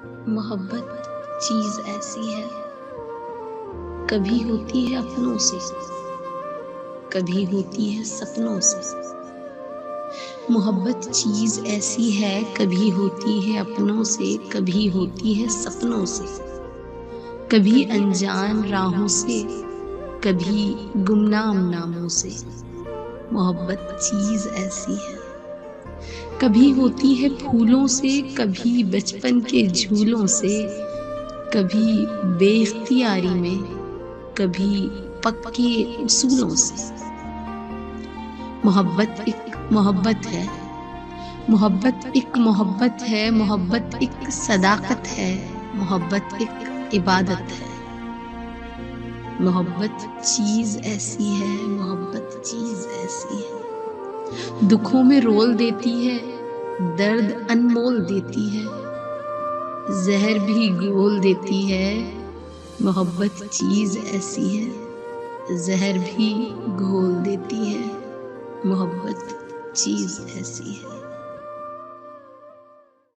मोहब्बत चीज ऐसी है, कभी होती है अपनों से, कभी होती है सपनों से। मोहब्बत चीज ऐसी है, कभी होती है अपनों से, कभी होती है सपनों से। कभी अनजान राहों से, कभी गुमनाम नामों से। मोहब्बत चीज ऐसी है, कभी होती है फूलों से, कभी बचपन के झूलों से, कभी बेख्तियारी में, कभी पक्के उसूलों से। मोहब्बत एक मोहब्बत है, मोहब्बत एक मोहब्बत है, मोहब्बत एक सदाकत है, मोहब्बत एक इबादत है। मोहब्बत चीज ऐसी है, मोहब्बत चीज ऐसी है, दुखों में रोल देती है, दर्द अनमोल देती है, जहर भी घोल देती है। मोहब्बत चीज ऐसी है, जहर भी घोल देती है। मोहब्बत चीज ऐसी है।